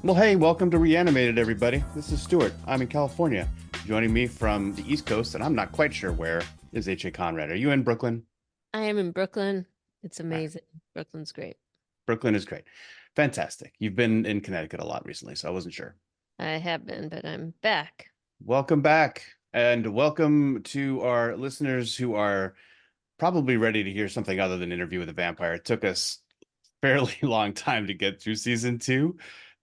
Well, hey, welcome to Reanimated, everybody. This is Stuart. I'm in California. Joining me from the East Coast, and I'm not quite sure where, is H.A. Conrad. Are you in Brooklyn? I am in Brooklyn. It's All right. amazing. Brooklyn's great. Brooklyn is great. Fantastic. You've been in Connecticut a lot recently, so I wasn't sure. I have been, but I'm back. Welcome back, and welcome to our listeners who are probably ready to hear something other than Interview with a Vampire. It took us fairly long time to get through season two,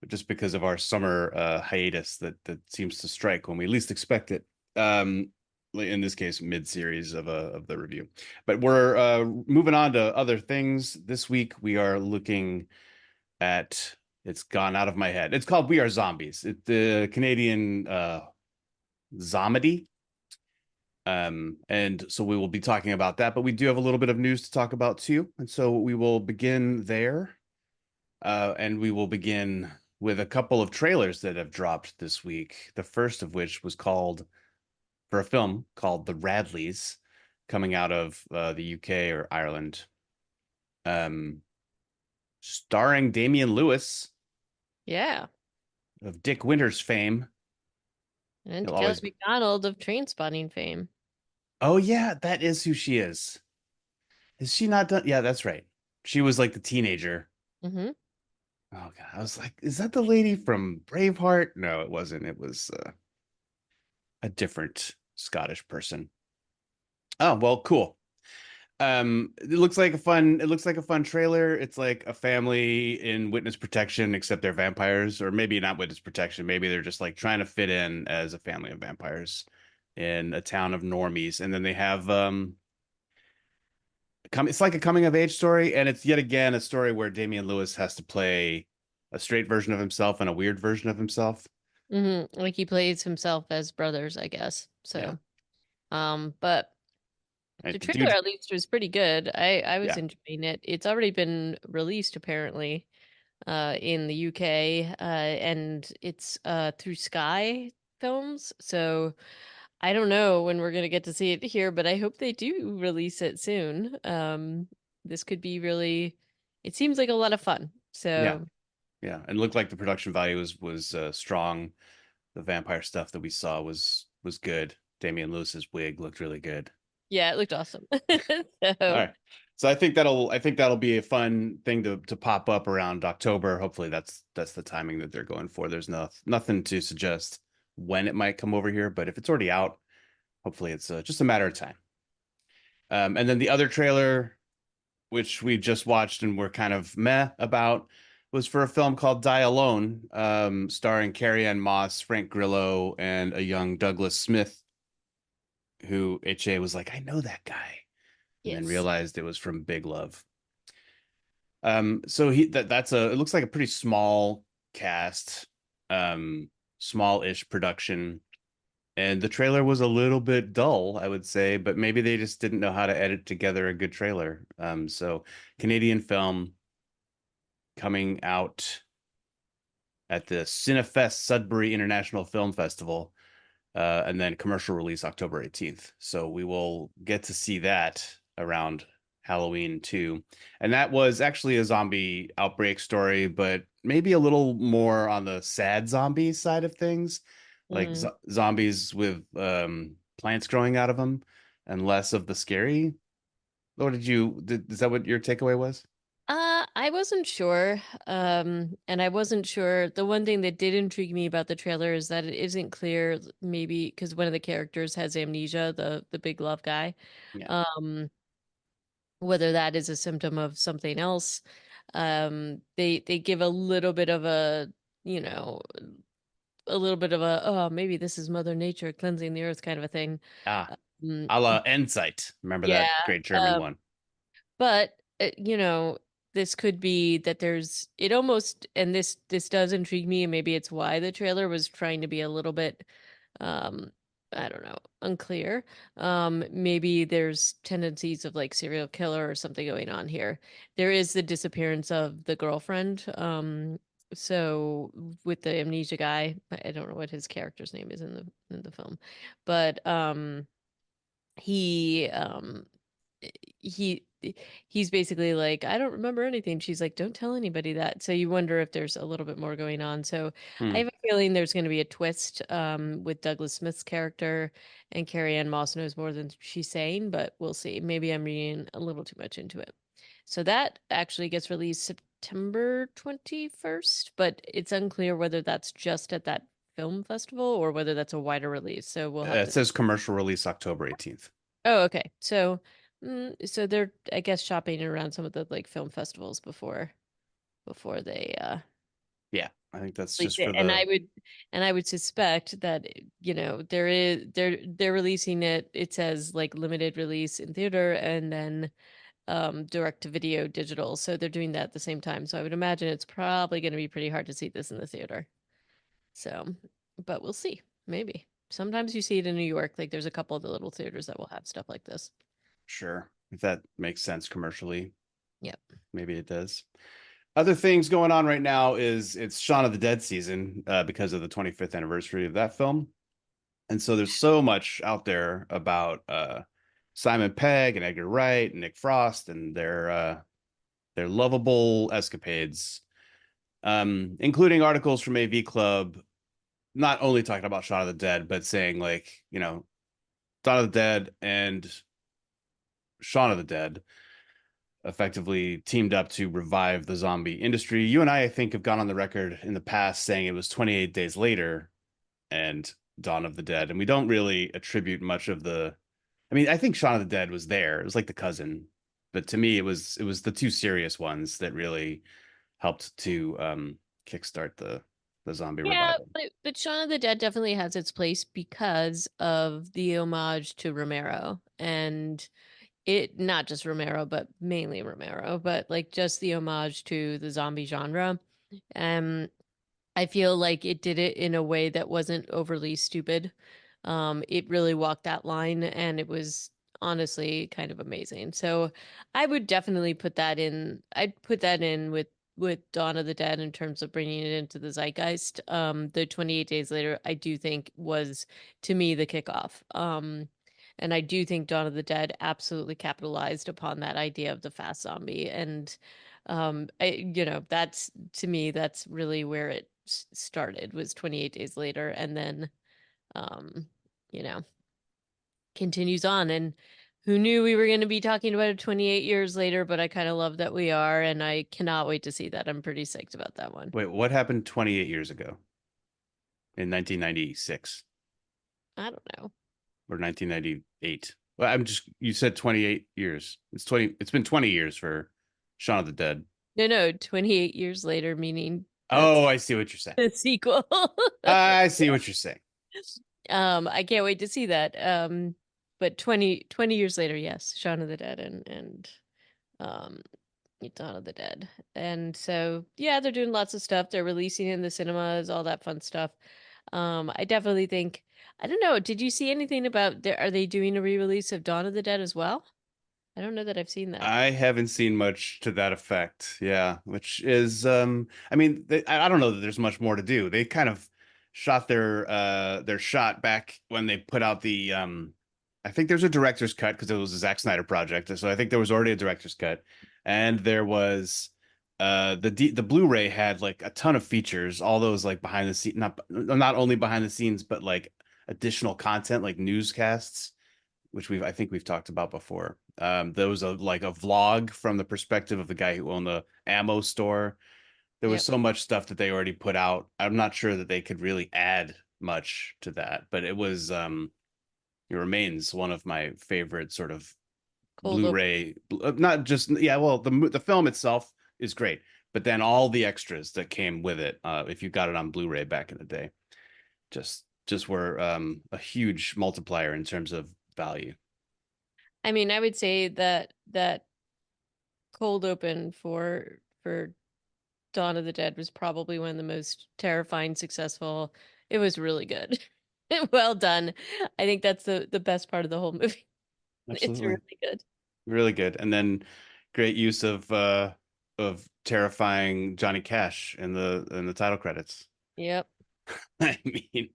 just because of our summer hiatus that seems to strike when we least expect it. In this case, mid-series of the review. But we're moving on to other things. This week we are looking at it's gone out of my head. It's called We Are Zombies. The Canadian zomedy. And so we will be talking about that, but we do have a little bit of news to talk about too. And so we will begin there. And we will begin with a couple of trailers that have dropped this week. The first of which was called for a film called The Radleys, coming out of the UK or Ireland, um, starring Damian Lewis Yeah. of Dick Winters fame. And He'll Kelly always, McDonald of Trainspotting fame. oh yeah, that is who she is. Is she not done? Yeah, that's right. She was like the teenager. Hmm. Oh God, I was like, is that the lady from Braveheart? No, it wasn't. It was a different Scottish person. Oh, well, cool. It looks like a fun trailer. It's like a family in witness protection, except they're vampires, or maybe not witness protection. Maybe they're just like trying to fit in as a family of vampires in a town of normies. And then they have it's like a coming of age story, and it's yet again a story where Damian Lewis has to play a straight version of himself and a weird version of himself. Like he plays himself as brothers, I guess. Yeah. But Right, the the trailer dude, at least was pretty good. I was yeah. enjoying it. It's already been released apparently, in the UK, and it's through Sky Films. So I don't know when we're gonna get to see it here, but I hope they do release it soon. This could be really, it seems like a lot of fun. Yeah. So Yeah. And looked like the production value was strong. The vampire stuff that we saw was good. Damian Lewis's wig looked really good. yeah, it looked awesome. All So right. So I think that'll be a fun thing to pop up around October. Hopefully that's the timing that they're going for. There's nothing to suggest when it might come over here, but if it's already out, hopefully it's just a matter of time. And then the other trailer, which we just watched and we're kind of meh about, was for a film called Die Alone, starring Carrie Ann Moss, Frank Grillo, and a young Douglas Smith, who HA was like, I know that guy, and then yes. realized it was from Big Love. So that's it looks like a pretty small cast, um, small-ish production. And the trailer was a little bit dull, I would say, but maybe they just didn't know how to edit together a good trailer. So Canadian film coming out at the Cinefest Sudbury International Film Festival, and then commercial release October 18th. So we will get to see that around Halloween too. And that was actually a zombie outbreak story, but maybe a little more on the sad zombie side of things, like Mm. zombies with plants growing out of them, and less of the scary. Is that what your takeaway was? I wasn't sure. And I wasn't sure. The one thing that did intrigue me about the trailer is that it isn't clear, maybe because one of the characters has amnesia, the big love guy. Yeah. Um, whether that is a symptom of something else. They give a little bit of a, you know, a little bit of a, oh, maybe this is Mother Nature cleansing the earth kind of a thing. Ah, Um, a la Ensight. Remember yeah. that great German Um, one? but this could be that there's it almost, and this does intrigue me, and maybe it's why the trailer was trying to be a little bit um I don't know, unclear. Maybe there's tendencies of like serial killer or something going on here. There is the disappearance of the girlfriend. So with the amnesia guy, I don't know what his character's name is in the film, but he he he's basically like, I don't remember anything. She's like, don't tell anybody that. So you wonder if there's a little bit more going on. So I Hmm. have a feeling there's going to be a twist with Douglas Smith's character, and Carrie Ann Moss knows more than she's saying, but we'll see. Maybe I'm reading a little too much into it. So that actually gets released September 21st, but it's unclear whether that's just at that film festival or whether that's a wider release. So we'll have It to. says commercial release October 18th. Oh, okay. So, so they're, I guess, shopping around some of the like film festivals before they Yeah, I think that's release just it. for the And I would suspect that, they're releasing it. It says like limited release in theater and then direct to video digital. So they're doing that at the same time. So I would imagine it's probably going to be pretty hard to see this in the theater. So, but we'll see. Maybe. Sometimes you see it in New York. Like there's a couple of the little theaters that will have stuff like this. sure, if that makes sense commercially, Yep. maybe it does. Other things going on right now is it's Shaun of the Dead season because of the 25th anniversary of that film. And so there's so much out there about Simon Pegg and Edgar Wright and Nick Frost and their lovable escapades, including articles from AV Club, not only talking about Shaun of the Dead, but saying like, Dawn of the Dead and Shaun of the Dead effectively teamed up to revive the zombie industry. You and I think, have gone on the record in the past saying it was 28 days later and Dawn of the Dead, and we don't really attribute much of the. I mean, I think Shaun of the Dead was there. It was like the cousin, but to me, it was the two serious ones that really helped to kickstart the zombie Yeah, revival. but Shaun of the Dead definitely has its place because of the homage to Romero, and it not just Romero, but mainly Romero, but like just the homage to the zombie genre. Um, I feel like it did it in a way that wasn't overly stupid. It really walked that line, and it was honestly kind of amazing. So I would definitely put that in. I'd put that in with Dawn of the Dead in terms of bringing it into the zeitgeist. The 28 Days Later, I do think was to me the kickoff. And I do think Dawn of the Dead absolutely capitalized upon that idea of the fast zombie. And that's to me, that's really where it started was 28 Days Later, and then um, you know, continues on. And who knew we were going to be talking about it 28 years later, but I kind of love that we are, and I cannot wait to see that. I'm pretty psyched about that one. Wait, what happened 28 years ago in 1996 I don't know. or 1998? Well, you said 28 years. It's been 20 years for Shaun of the Dead. No, no, 28 years later, meaning Oh, that's I see what you're saying. the sequel. I see what you're saying. I can't wait to see that. But 20 years later, yes, Shaun of the Dead and um Dawn of the Dead. And so, yeah, they're doing lots of stuff. They're releasing in the cinemas, all that fun stuff. I definitely think, I don't know, did you see anything about are they doing a re-release of Dawn of the Dead as well? I don't know that I've seen that. I haven't seen much to that effect. Yeah, which is I mean, I don't know that there's much more to do. They kind of shot their shot back when they put out the I think there's a director's cut because it was a Zack Snyder project. So I think there was already a director's cut, and there was the Blu-ray had like a ton of features, all those like behind the scene, not only behind the scenes, but like additional content like newscasts, which I think we've talked about before. There was like a vlog from the perspective of the guy who owned the ammo store. There was Yep. so much stuff that they already put out. I'm not sure that they could really add much to that, but it remains one of my favorite sort of Cold open. Not just, yeah, well, the film itself is great, but then all the extras that came with it, if you got it on Blu-ray back in the day, just were a huge multiplier in terms of value. I mean, I would say that cold open for Dawn of the Dead was probably one of the most terrifying, successful. It was really good. Well done. I think that's the best part of the whole movie. It's Absolutely. really good. Really good. And then great use of terrifying Johnny Cash in the title credits. Yep. I mean,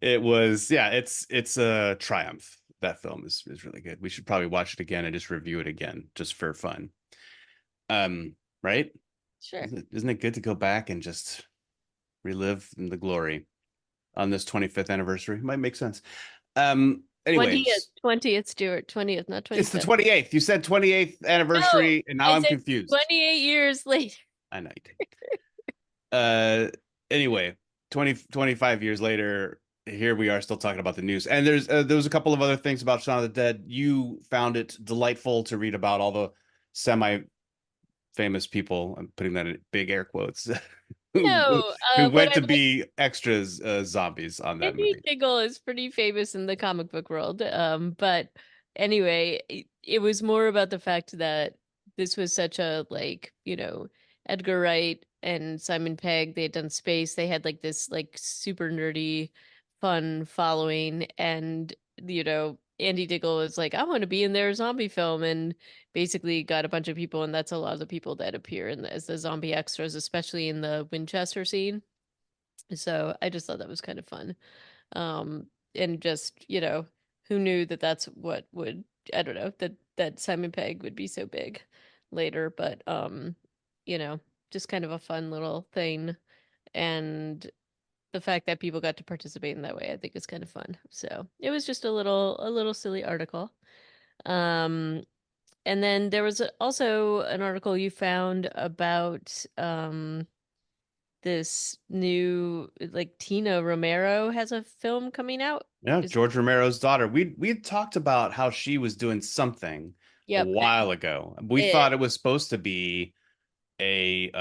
it was, yeah, it's a triumph. that film is really good. We should probably watch it again and just review it again just for fun. Right? Sure. Isn't it good to go back and just relive the glory on this 25th anniversary? Might make sense. 20th, Anyways, 20th, Stuart, 20th, not it's the 25th. 28th. You said 28th No, anniversary, and now I I'm said confused. 28 years later. I know you did. Uh, anyway, 25 years later, here we are still talking about the news. And there was a couple of other things about Shaun of the Dead. You found it delightful to read about all the semi famous people. I'm putting that in big air quotes. who No, who what went I to like, be extras zombies on that Indy movie. Diggle is pretty famous in the comic book world. But anyway, it was more about the fact that this was such a like, Edgar Wright and Simon Pegg, they had done Space. They had like this like super nerdy, fun following, and Andy Diggle was like, I want to be in their zombie film, and basically got a bunch of people, and that's a lot of the people that appear as the zombie extras, especially in the Winchester scene. So I just thought that was kind of fun. And just, who knew that that's what would, I don't know, that Simon Pegg would be so big later, but you know, just kind of a fun little thing. And the fact that people got to participate in that way, I think is kind of fun. So it was just a little silly article. Um, and then there was also an article you found about this new like Tina Romero has a film coming out. Yeah, Is George Romero's daughter. We had talked about how she was doing something a Yep. while ago. We It, thought it was supposed to be a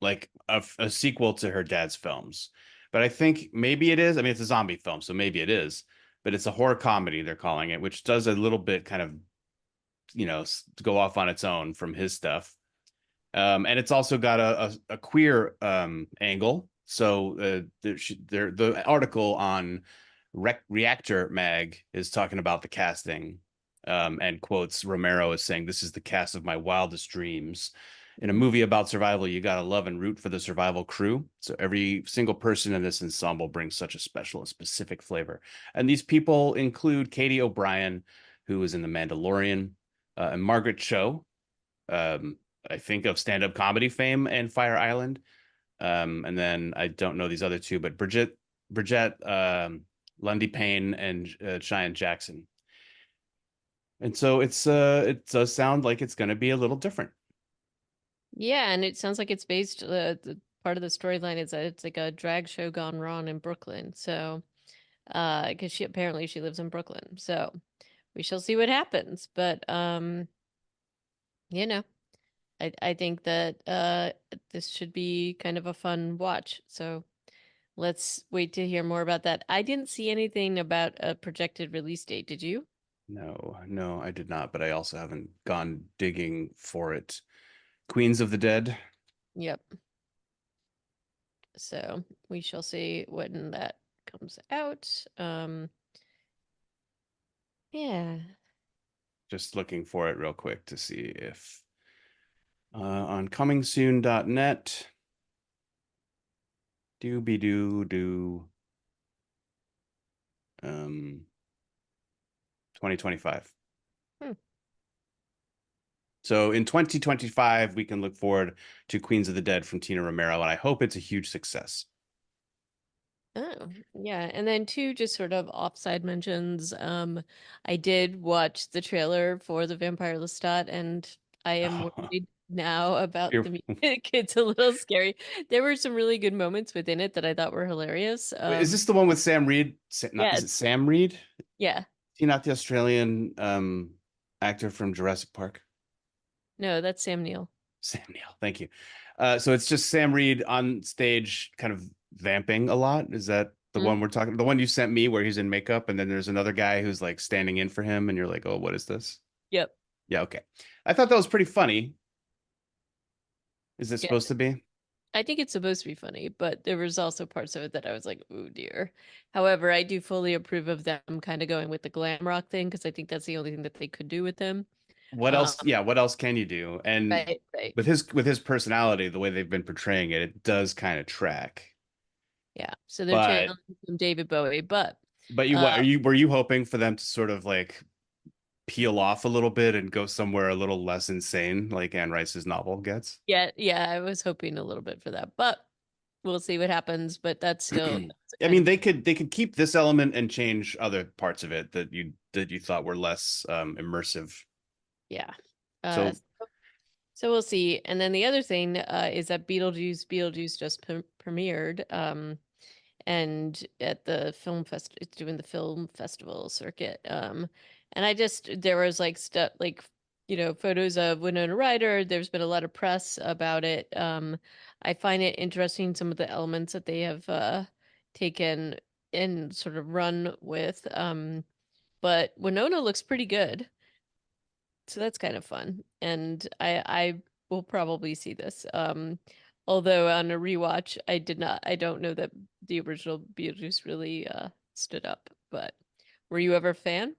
like a sequel to her dad's films. But I think maybe it is. I mean, it's a zombie film, so maybe it is. But it's a horror comedy, they're calling it, which does a little bit kind of, go off on its own from his stuff. And it's also got a queer angle. So the article on Reactor Mag is talking about the casting, and quotes Romero as saying, "This is the cast of my wildest dreams." In a movie about survival, you gotta love and root for the survival crew. So every single person in this ensemble brings such a special and specific flavor. And these people include Katie O'Brien, who is in The Mandalorian, and Margaret Cho, um, I think of stand-up comedy fame and Fire Island. And then I don't know these other two, but Bridget, Lundy Payne, and Cheyenne Jackson. And so it does sound like it's going to be a little different. yeah, and it sounds like it's based the part of the storyline is that it's like a drag show gone wrong in Brooklyn. So, because she lives in Brooklyn. So, we shall see what happens. But you know, I think that this should be kind of a fun watch. So, let's wait to hear more about that. I didn't see anything about a projected release date. Did you? No, no, I did not, but I also haven't gone digging for it. Queens of the Dead. Yep. So we shall see when that comes out. Yeah. Just looking for it real quick to see if on comingsoon.net. Doobie doo doo. 2025. Hmm. So in 2025, we can look forward to Queens of the Dead from Tina Romero, and I hope it's a huge success. Oh, yeah. And then two just sort of offside mentions. I did watch the trailer for The Vampire Lestat, and I am worried now about the music. It's a little scary. There were some really good moments within it that I thought were hilarious. Wait, is this the one with Sam Reed? Yeah, Is it Sam Reed? yeah. Is he not the Australian actor from Jurassic Park? No, that's Sam Neill. Sam Neill, thank you. So it's just Sam Reed on stage, kind of vamping a lot. Is that the Hmm. one we're talking? The one you sent me, where he's in makeup, and then there's another guy who's like standing in for him, and you're like, "Oh, what is this?" Yep. Yeah, okay. I thought that was pretty funny. Is it Yeah. supposed to be? I think it's supposed to be funny, but there was also parts of it that I was like, "Oh dear." However, I do fully approve of them kind of going with the glam rock thing because I think that's the only thing that they could do with them. What else? Um, Yeah, what else can you do? And right, right. with his personality, the way they've been portraying it, it does kind of track. Yeah. So they're But channeling from David Bowie, but But you Uh, what are you were you hoping for them to sort of like peel off a little bit and go somewhere a little less insane like Anne Rice's novel gets? yeah, yeah, I was hoping a little bit for that, but we'll see what happens. But that's I kind mean, of they could keep this element and change other parts of it that you thought were less immersive. yeah. Uh, So so we'll see. And then the other thing is that Beetlejuice just premiered. And at the film fest it's doing the film festival circuit, and I just there was like stuff like photos of Winona Ryder. There's been a lot of press about it. I find it interesting some of the elements that they have taken and sort of run with, but Winona looks pretty good, so that's kind of fun, and I will probably see this. Although on a rewatch, I don't know that the original Beetlejuice really stood up. But were you ever a fan?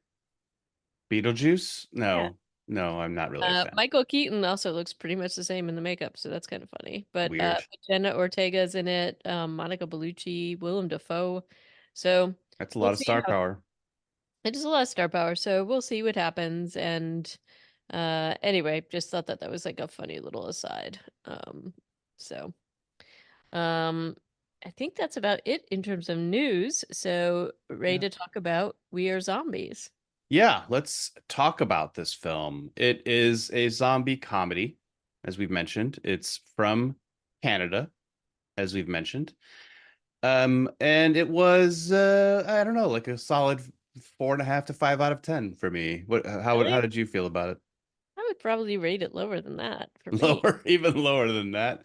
Beetlejuice? Yeah. No, I'm not really a fan. Michael Keaton also looks pretty much the same in the makeup, so that's kind of funny. But Weird. Jenna Ortega's in it, Monica Bellucci, Willem Dafoe. So That's a we'll lot of see star how power. it is a lot of star power. So we'll see what happens. And anyway, just thought that that was like a funny little aside. So um, I think that's about it in terms of news. So ready Yeah. to talk about We Are Zombies. Yeah, let's talk about this film. It is a zombie comedy, as we've mentioned. It's from Canada, as we've mentioned. And it was I don't know, like a solid 4.5 to 5 out of 10 for me. How Really? did you feel about it? I would probably rate it lower than that for me. Lower, even lower than that.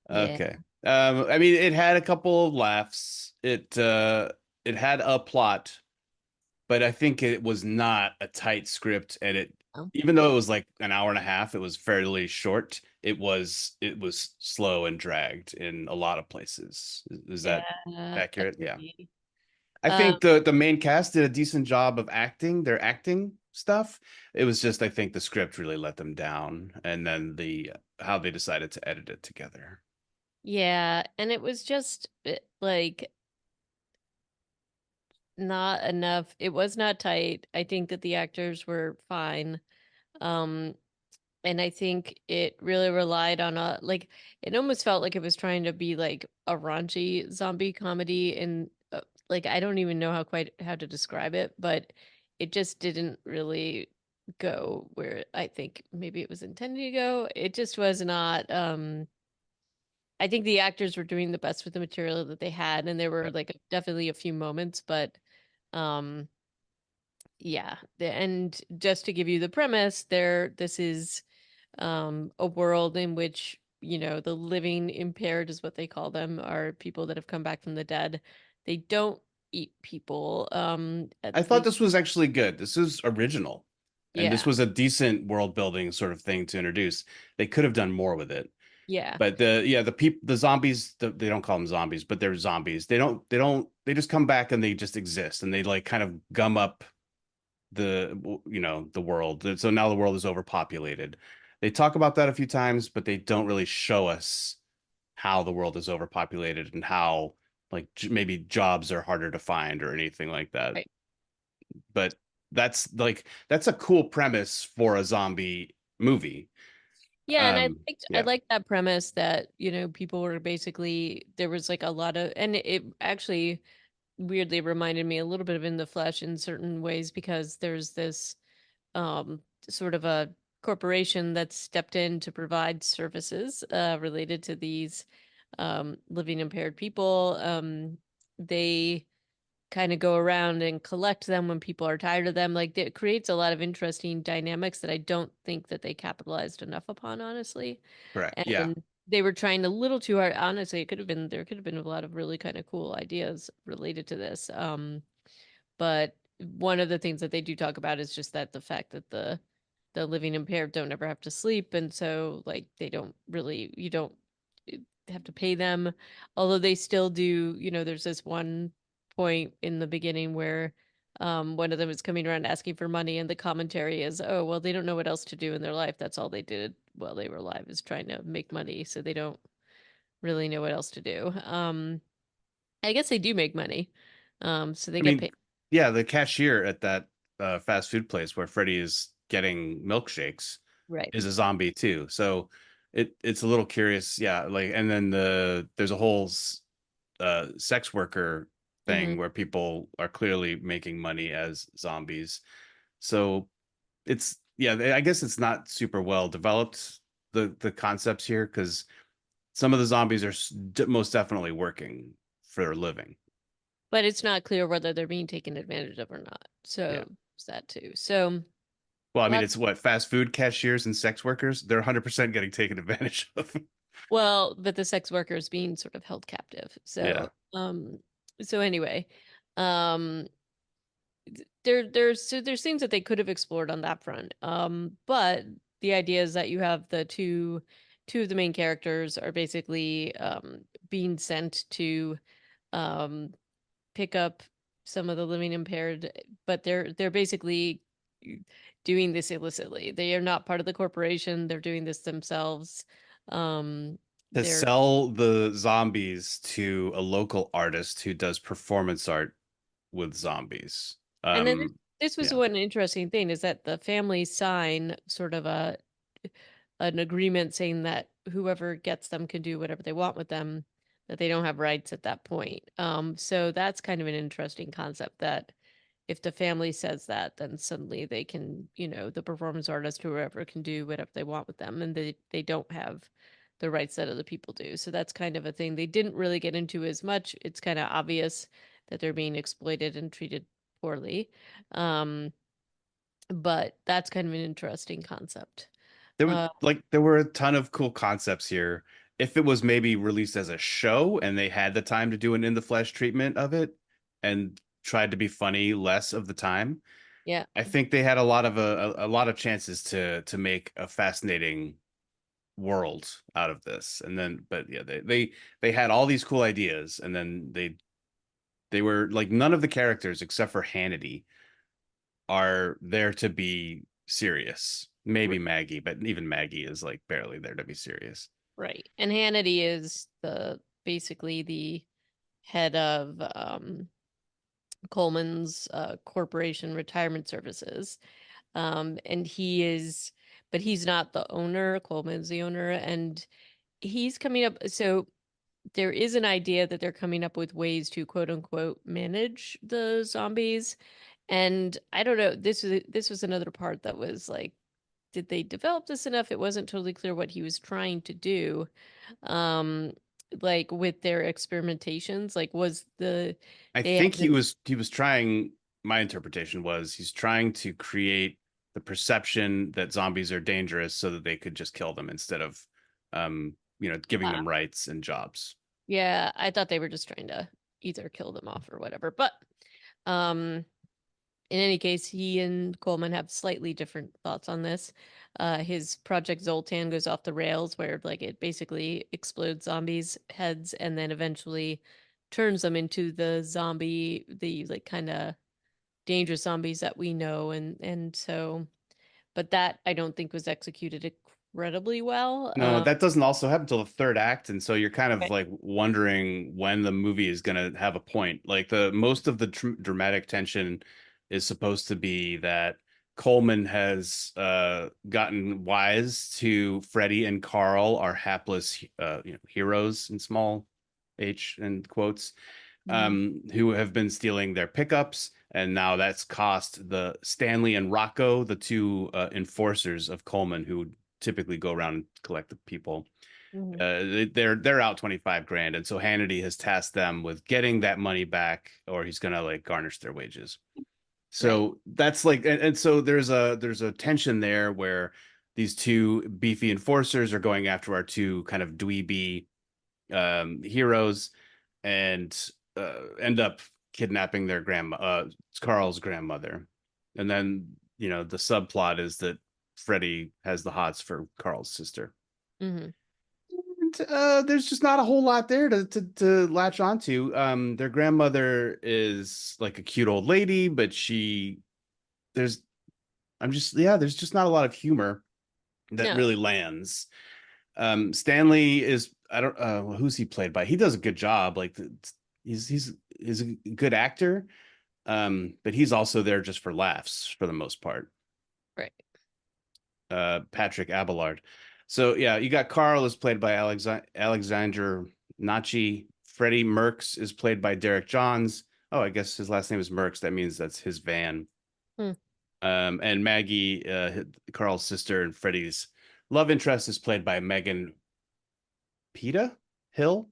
Yeah. Okay. I mean, it had a couple of laughs. It had a plot, but I think it was not a tight script, and it Oh, even though it was like an hour and a half, it was fairly short. It was slow and dragged in a lot of places. Is that yeah, accurate? Yeah. agree. I Um, think the main cast did a decent job of their acting stuff. It was just I think the script really let them down, and then the how they decided to edit it together. yeah, and it was just like not enough. It was not tight. I think that the actors were fine. Um, and I think it really relied on a like it almost felt like it was trying to be like a raunchy zombie comedy, and like I don't even know how to describe it, but it just didn't really go where I think maybe it was intended to go. It just was not. I think the actors were doing the best with the material that they had, and there were Yep. like definitely a few moments, but um yeah, and just to give you the premise, this is a world in which, the living impaired is what they call them, are people that have come back from the dead. They don't eat people. At I thought least, this was actually good. This is original, and this yeah, was a decent world building sort of thing to introduce. They could have done more with it. yeah, But the zombies, they don't call them zombies, but they're zombies. They just come back and they just exist and they like kind of gum up the world. So now the world is overpopulated. They talk about that a few times, but they don't really show us how the world is overpopulated and how like maybe jobs are harder to find or anything like that. right. But that's a cool premise for a zombie movie. Yeah, and I Yeah. liked that premise that, people were basically there was like a lot of, and it actually weirdly reminded me a little bit of In the Flesh in certain ways, because there's this sort of a corporation that stepped in to provide services related to these living impaired people. They kind of go around and collect them when people are tired of them. Like it creates a lot of interesting dynamics that I don't think that they capitalized enough upon, honestly. Correct. Yeah. And they were trying a little too hard. Honestly, there could have been a lot of really kind of cool ideas related to this. But one of the things that they do talk about is just that the fact that the living impaired don't ever have to sleep, and so like they don't really you don't have to pay them, although they still do. There's this one point in the beginning where one of them is coming around asking for money, and the commentary is, oh well, they don't know what else to do in their life. That's all they did while they were alive, is trying to make money, so they don't really know what else to do. I guess they do make money, so they I get mean, paid. yeah, the cashier at that fast food place where Freddy is getting milkshakes Right. is a zombie too. So it's a little curious, yeah. Like, and then there's a whole sex worker Hmm. thing where people are clearly making money as zombies. So it's yeah, I guess it's not super well developed the concepts here because some of the zombies are most definitely working for a living. But it's not clear whether they're being taken advantage of or not. Yeah. So it's that too. So Well, I mean, lots. it's what fast food cashiers and sex workers, they're 100% getting taken advantage of. Well, but the sex worker is being sort of held captive. Yeah. So anyway, um, there's things that they could have explored on that front. But the idea is that you have the two of the main characters are basically being sent to um pick up some of the living impaired, but they're basically doing this illicitly. They are not part of the corporation. They're doing this themselves. Um, To they're sell the zombies to a local artist who does performance art with zombies. and then this was Yeah. one interesting thing is that the family sign sort of an agreement saying that whoever gets them can do whatever they want with them, that they don't have rights at that point. So that's kind of an interesting concept that if the family says that, then suddenly they can, the performance artist or whoever can do whatever they want with them, and they don't have the rights that other people do. So that's kind of a thing they didn't really get into as much. It's kind of obvious that they're being exploited and treated poorly. Um, but that's kind of an interesting concept. Uh, There were a ton of cool concepts here. If it was maybe released as a show and they had the time to do an in the flesh treatment of it and tried to be funny less of the time, yeah, I think they had a lot of chances to make a fascinating world out of this. And then but yeah, they had all these cool ideas and then they were like none of the characters except for Hannity are there to be serious. r- Maybe Maggie, but even Maggie is like barely there to be serious. right. And Hannity is the basically the head of Coleman's corporation retirement services. And but he's not the owner. Coleman's the owner, and he's coming up. So there is an idea that they're coming up with ways to quote unquote manage the zombies. And I don't know, this was another part that was like, did they develop this enough? It wasn't totally clear what he was trying to do. Um, like with their experimentations, like was I they think had an he was trying my interpretation was he's trying to create the perception that zombies are dangerous so that they could just kill them instead of giving uh, them rights and jobs. yeah, I thought they were just trying to either kill them off or whatever. But um in any case, he and Coleman have slightly different thoughts on this. His Project Zoltan goes off the rails where like it basically explodes zombies' heads and then eventually turns them into the like kind of dangerous zombies that we know and so but that I don't think was executed incredibly well. No, that doesn't also happen until the third act, and so you're kind of Right. like wondering when the movie is going to have a point. Like the most of the dramatic tension is supposed to be that Coleman has gotten wise to Freddie and Carl are hapless heroes in small h and quotes Mhm. who have been stealing their pickups, and now that's cost the Stanley and Rocco, the two enforcers of Coleman, who typically go around and collect the people. Mhm. They're out 25 grand, and so Hannity has tasked them with getting that money back, or he's gonna like garnish their wages. Right. So that's like, and so there's a tension there where these two beefy enforcers are going after our two kind of dweeby heroes and end up kidnapping their grandma, Carl's grandmother. And then, the subplot is that Freddie has the hots for Carl's sister. Hmm. And, there's just not a whole lot there to latch onto. Their grandmother is like a cute old lady, but there's, there's just not a lot of humor that No. really lands. Stanley is I don't who's he played by? He does a good job. Like he's a good actor, But he's also there just for laughs for the most part. Right. Patrick Abelard. So yeah, you got Carl is played by Alexander Nachi. Freddie Merckx is played by Derek Johns. Oh, I guess his last name is Merckx. That means that's his van. Hmm. And Maggie, Carl's sister and Freddie's love interest, is played by Megan Peta Hill.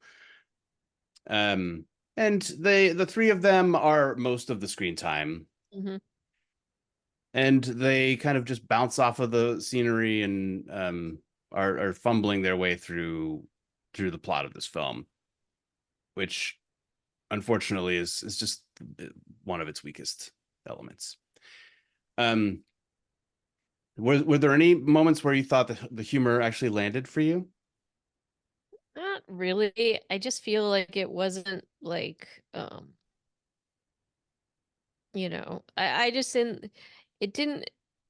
Um, and the three of them are most of the screen time, Hmm. and they kind of just bounce off of the scenery and are fumbling their way through the plot of this film, which unfortunately is just one of its weakest elements. Um, were there any moments where you thought that the humor actually landed for you? Not really. I just feel like it wasn't like I just didn't it didn't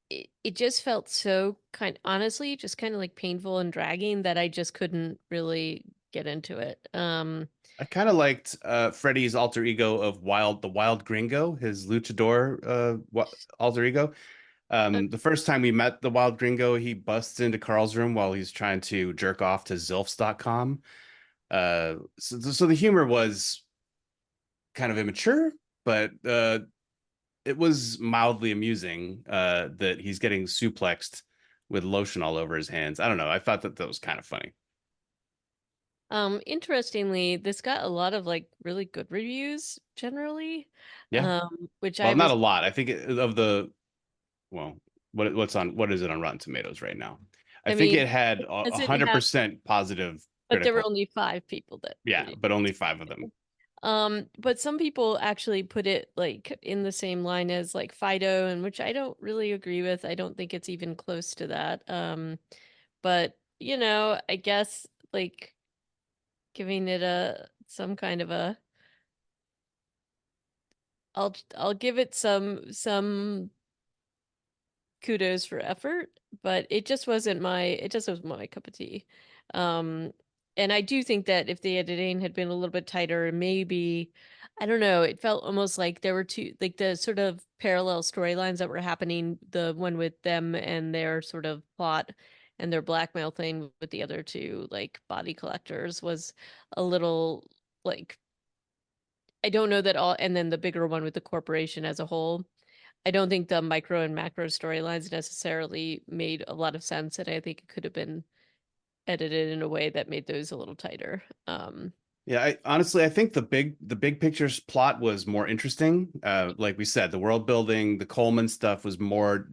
it just felt so honestly just kind of like painful and dragging that I just couldn't really get into it. I kind of liked Freddy's alter ego of the Wild Gringo, his luchador alter ego. uh, The first time we met the Wild Gringo, he busts into Carl's room while he's trying to jerk off to Zilfs.com. So the humor was kind of immature, but it was mildly amusing that he's getting suplexed with lotion all over his hands. I don't know. I thought that was kind of funny. Interestingly, this got a lot of like really good reviews generally. Yeah. Which I Well, not was a lot. I think of the well, what is it on Rotten Tomatoes right now? I I think it mean, had a does it hundred have percent positive but there were critical. only five people that Yeah, reviewed. but only five of them. But some people actually put it like in the same line as like Fido, and which I don't really agree with. I don't think it's even close to that. But I guess like giving it a some kind of a I'll give it some kudos for effort, but it just wasn't my cup of tea. Um, and I do think that if the editing had been a little bit tighter, maybe I don't know, it felt almost like there were two like the sort of parallel storylines that were happening, the one with them and their sort of plot and their blackmail thing with the other two like body collectors was a little like I don't know that all and then the bigger one with the corporation as a whole. I don't think the micro and macro storylines necessarily made a lot of sense, and I think it could have been edited in a way that made those a little tighter. Yeah, honestly, I think the big picture's plot was more interesting. Like we said, the world building, the Coleman stuff was more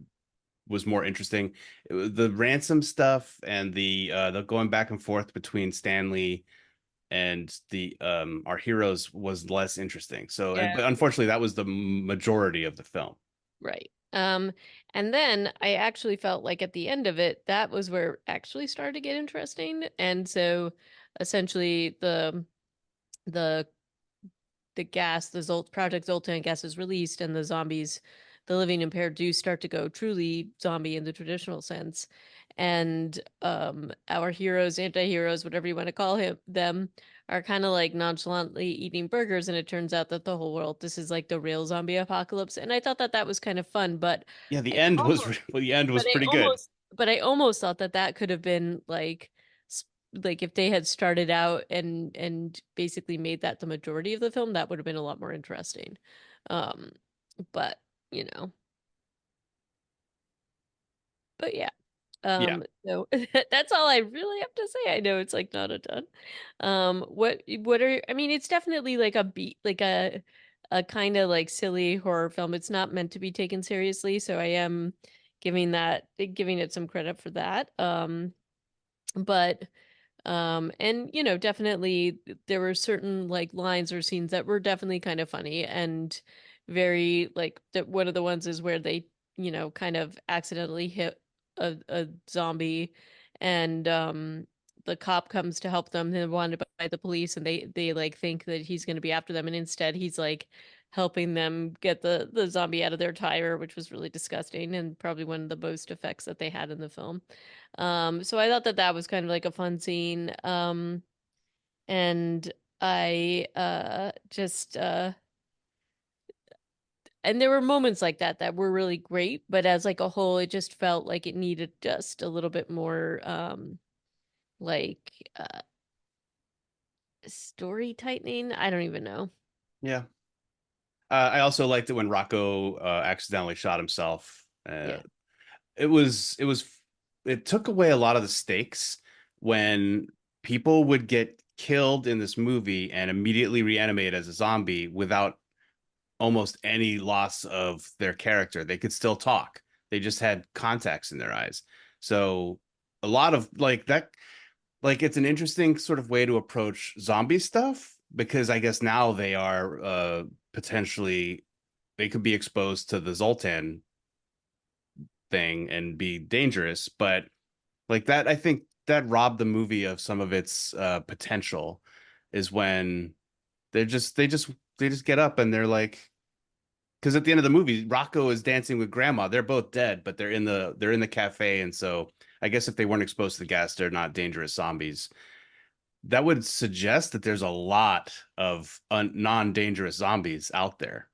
interesting. The ransom stuff and the going back and forth between Stanley and the our heroes was less interesting. Yeah, But unfortunately, that was the majority of the film. right. And then I actually felt like at the end of it, that was where it actually started to get interesting. And so essentially the the gas, the Project Zoltan gas is released, and the zombies, the living impaired, do start to go truly zombie in the traditional sense. And our heroes, anti-heroes, whatever you want to call them, are kind of like nonchalantly eating burgers, and it turns out that the whole world, this is like the real zombie apocalypse. And I thought that that was kind of fun, but Yeah, the I end was almost well, the end but was I pretty good. almost but I almost thought that that could have been like if they had started out and basically made that the majority of the film, that would have been a lot more interesting. Um, but you know, but yeah. Yeah. So that's all I really have to say. I know it's like not a ton. What are I mean, it's definitely like a beat like a kind of like silly horror film. It's not meant to be taken seriously, so I am giving it some credit for that. But and definitely there were certain like lines or scenes that were definitely kind of funny and very like that one of the ones is where they, kind of accidentally hit a zombie and the cop comes to help them. They're wanted by the police and they like think that he's going to be after them and instead he's like helping them get the zombie out of their tire, which was really disgusting and probably one of the most effects that they had in the film. So I thought that that was kind of like a fun scene. And I just and there were moments like that that were really great, but as like a whole, it just felt like it needed just a little bit more like story tightening. I don't even know. Yeah. I also liked it when Rocco accidentally shot himself. Yeah. It took away a lot of the stakes when people would get killed in this movie and immediately reanimated as a zombie without almost any loss of their character. They could still talk. They just had contacts in their eyes. So a lot of like that, like it's an interesting sort of way to approach zombie stuff because I guess now they are potentially they could be exposed to the Zoltan thing and be dangerous, but like that I think that robbed the movie of some of its potential is when they're just they just they just get up and they're like because at the end of the movie Rocco is dancing with grandma. They're both dead, but they're in the cafe, and so I guess if they weren't exposed to the gas, they're not dangerous zombies. That would suggest that there's a lot of non-dangerous zombies out there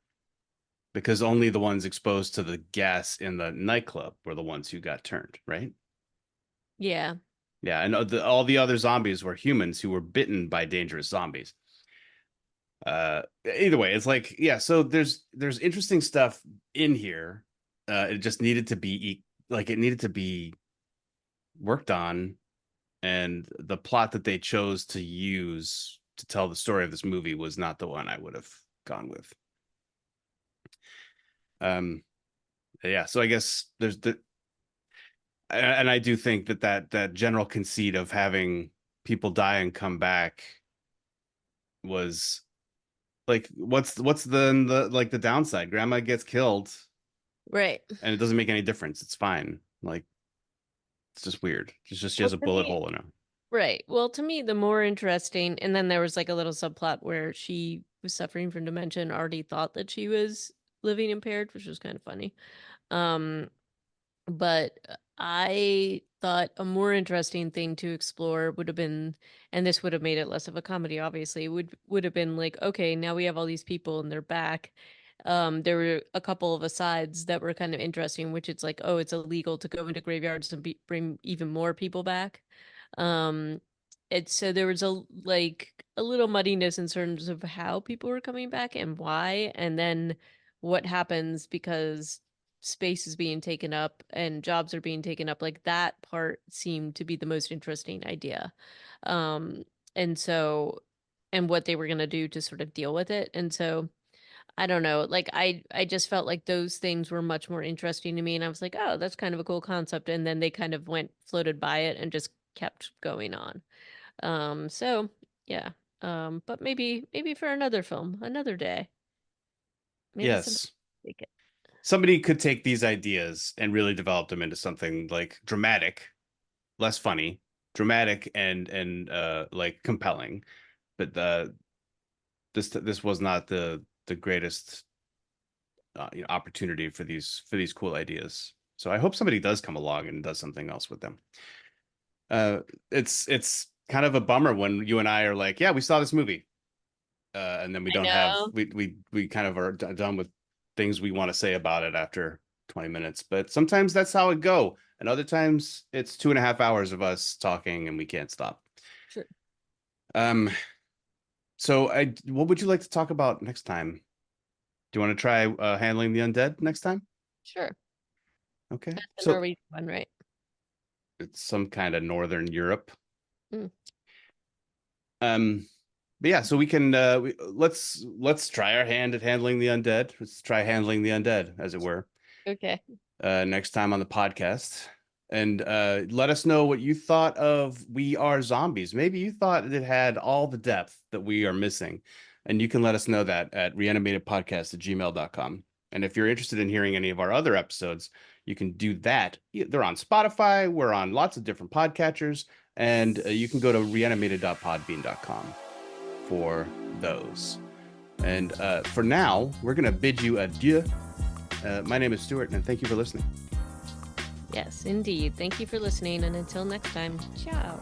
because only the ones exposed to the gas in the nightclub were the ones who got turned, right? Yeah. Yeah, and all the other zombies were humans who were bitten by dangerous zombies. Either way, it's like yeah. So there's interesting stuff in here. It just needed to be like it needed to be worked on, and the plot that they chose to use to tell the story of this movie was not the one I would have gone with. Um, yeah. So I guess there's the and I do think that that general conceit of having people die and come back was like what's the like the downside? Grandma gets killed Right. and it doesn't make any difference. It's fine. Like it's just weird. It's just she Well, has a to bullet me, hole in her. right. Well, to me, the more interesting, and then there was like a little subplot where she was suffering from dementia and already thought that she was living impaired, which was kind of funny. Um, but I thought a more interesting thing to explore would have been, and this would have made it less of a comedy, obviously, would have been like, okay, now we have all these people and they're back. There were a couple of asides that were kind of interesting, which it's like, oh, it's illegal to go into graveyards and bring even more people back. Um, it's so there was a like a little muddiness in terms of how people were coming back and why, and then what happens because space is being taken up and jobs are being taken up. Like that part seemed to be the most interesting idea. Um, and so, and what they were going to do to sort of deal with it. And so, I don't know, like I just felt like those things were much more interesting to me and I was like, "Oh, that's kind of a cool concept." And then they kind of went floated by it and just kept going on. So yeah. But maybe for another film, another day. Maybe somebody Yes. take it. Somebody could take these ideas and really develop them into something like dramatic, less funny, dramatic and like compelling. But this was not the greatest opportunity for these cool ideas. So I hope somebody does come along and does something else with them. Uh, it's kind of a bummer when you and I are like, yeah, we saw this movie, and then we I don't have know. we kind of are done with things we want to say about it after 20 minutes. But sometimes that's how it go, and other times it's 2.5 hours of us talking and we can't stop. Sure. Um, so what would you like to talk about next time? Do you want to try handling the undead next time? Sure. Okay. That's the So Norwegian one, right? it's some kind of Northern Europe. Mm, But yeah, so we can let's try our hand at handling the undead. Let's try handling the undead, as it were, okay. next time on the podcast. And let us know what you thought of We Are Zombies. Maybe you thought it had all the depth that we are missing. And you can let us know that at reanimatedpodcast@gmail.com. And if you're interested in hearing any of our other episodes, you can do that. They're on Spotify. We're on lots of different podcatchers. And you can go to reanimated.podbean.com for those. And for now, we're going to bid you adieu. My name is Stuart, and thank you for listening. Yes, indeed. Thank you for listening, and until next time, ciao.